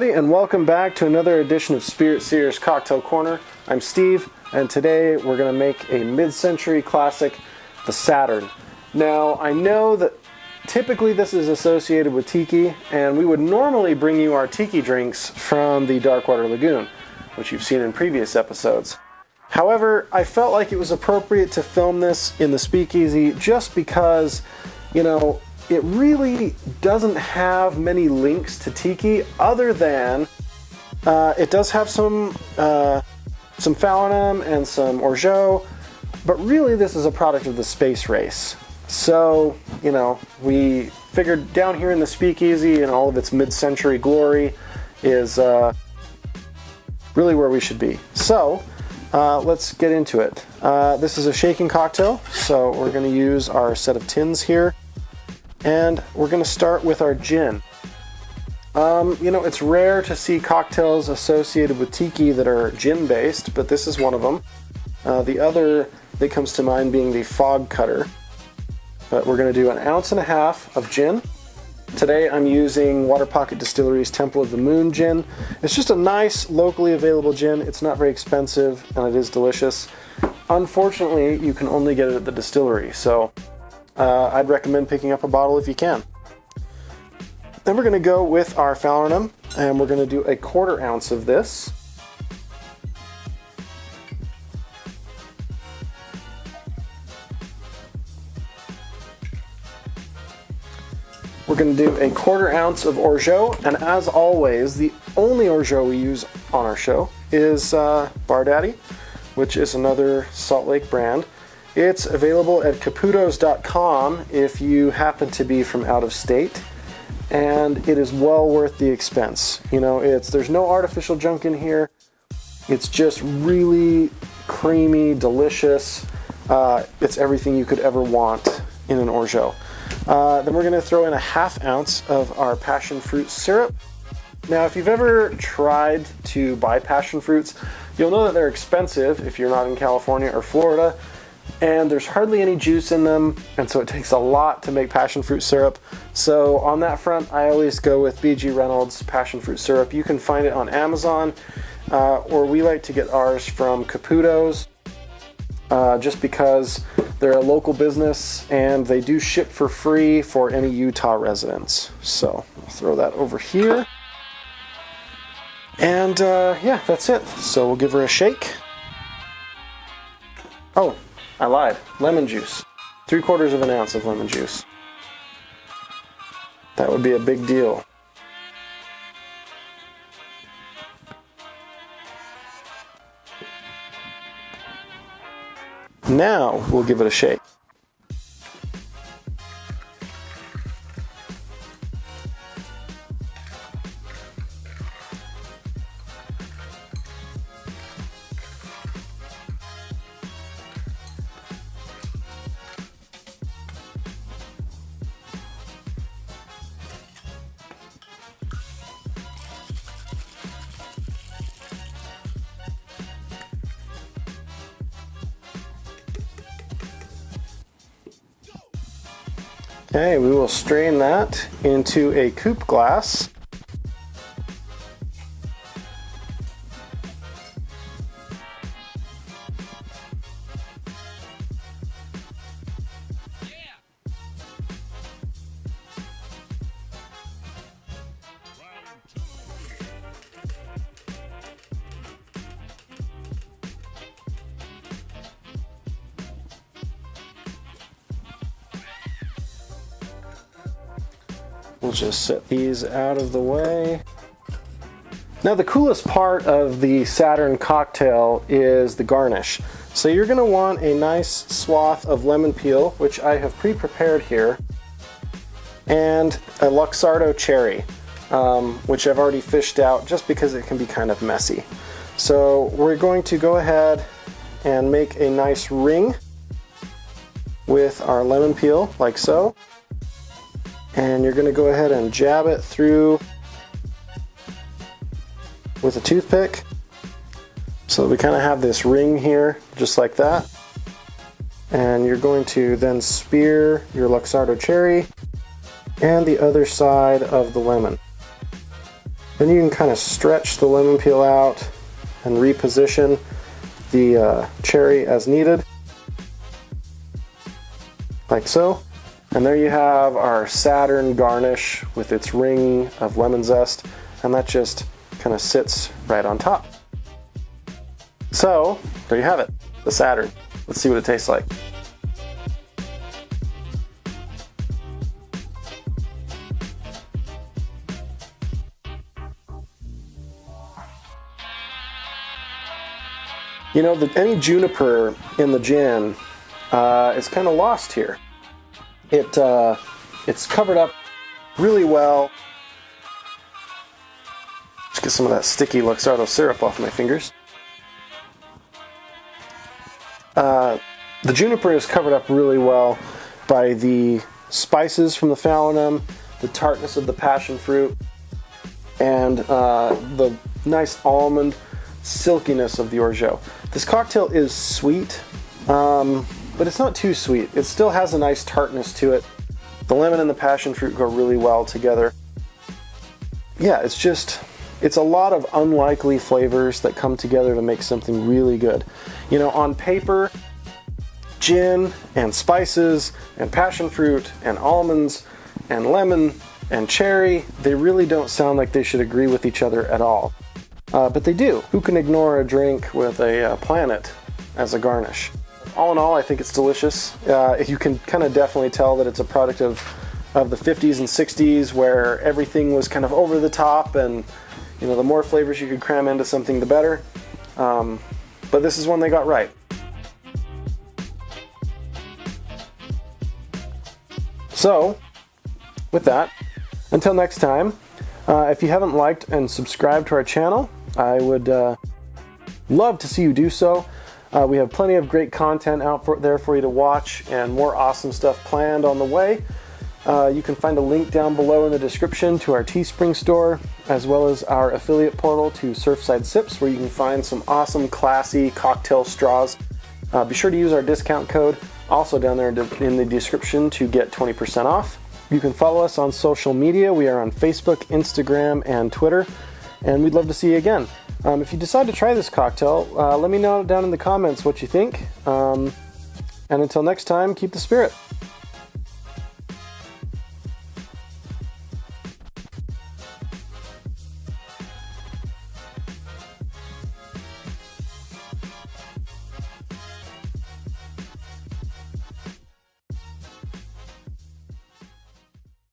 everybody, and welcome back to another edition of Spirit Seers Cocktail Corner. I'm Steve, and today we're going to make a mid-century classic, the Saturn. Now, I know that typically this is associated with tiki, and we would normally bring you our tiki drinks from the Darkwater Lagoon, which you've seen in previous episodes. However, I felt like it was appropriate to film this in the speakeasy just because, you know, it really doesn't have many links to tiki other than it does have some Falernum and some Orgeat, but really this is a product of the space race. So, you know, we figured down here in the speakeasy in all of its mid-century glory is really where we should be. So, let's get into it. This is a shaking cocktail, so we're going to use our set of tins here. And we're going to start with our gin. You know, it's rare to see cocktails associated with tiki that are gin based, but this is one of them. The other that comes to mind being the Fog Cutter. But we're going to do 1.5 ounces of gin. Today I'm using Water Pocket Distillery's Temple of the Moon gin. It's just a nice locally available gin. It's not very expensive and it is delicious. Unfortunately, you can only get it at the distillery, so I'd recommend picking up a bottle if you can. Then we're going to go with our Falernum, and we're going to do 1/4 ounce of this. We're going to do 1/4 ounce of Orgeat, and as always, the only Orgeat we use on our show is Bar Daddy, which is another Salt Lake brand. It's available at caputos.com if you happen to be from out of state, and it is well worth the expense. You know, there's no artificial junk in here. It's just really creamy, delicious. It's everything you could ever want in an Orgeat. Then we're going to throw in 1/2 ounce of our passion fruit syrup. Now, if you've ever tried to buy passion fruits, you'll know that they're expensive if you're not in California or Florida. And there's hardly any juice in them, and so it takes a lot to make passion fruit syrup. So on that front, I always go with B.G. Reynolds passion fruit syrup. You can find it on Amazon, or we like to get ours from Caputo's, just because they're a local business and they do ship for free for any Utah residents. So I'll throw that over here. And yeah, that's it. So we'll give her a shake. Oh, I lied. Lemon juice. 3/4 ounce of lemon juice. That would be a big deal. Now we'll give it a shake. Okay, we will strain that into a coupe glass. We'll just set these out of the way. Now, the coolest part of the Saturn cocktail is the garnish. So you're going to want a nice swath of lemon peel, which I have pre-prepared here, and a Luxardo cherry, which I've already fished out just because it can be kind of messy. So we're going to go ahead and make a nice ring with our lemon peel, like so. And you're going to go ahead and jab it through with a toothpick. So we kind of have this ring here, just like that. And you're going to then spear your Luxardo cherry and the other side of the lemon. Then you can kind of stretch the lemon peel out and reposition the cherry as needed, like so. And there you have our Saturn garnish with its ring of lemon zest, and that just kind of sits right on top. So there you have it, the Saturn. Let's see what it tastes like. You know, any juniper in the gin is kind of lost here. It's covered up really well. Just get some of that sticky Luxardo syrup off my fingers. The juniper is covered up really well by the spices from the phallinum, the tartness of the passion fruit, and the nice almond silkiness of the orgeat. This cocktail is sweet, but it's not too sweet. It still has a nice tartness to it. The lemon and the passion fruit go really well together. Yeah, it's a lot of unlikely flavors that come together to make something really good. You know, on paper, gin and spices and passion fruit and almonds and lemon and cherry, they really don't sound like they should agree with each other at all. But they do. Who can ignore a drink with a planet as a garnish? All in all, I think it's delicious. You can kind of definitely tell that it's a product of the 50s and 60s, where everything was kind of over the top, and you know, the more flavors you could cram into something, the better. But this is one they got right. So, with that, until next time, if you haven't liked and subscribed to our channel, I would love to see you do so. We have plenty of great content out there for you to watch, and more awesome stuff planned on the way. You can find a link down below in the description to our Teespring store, as well as our affiliate portal to Surfside Sips, where you can find some awesome, classy cocktail straws. Be sure to use our discount code, also down there in the description, to get 20% off. You can follow us on social media. We are on Facebook, Instagram, and Twitter, and we'd love to see you again. If you decide to try this cocktail, let me know down in the comments what you think. And until next time, keep the spirit.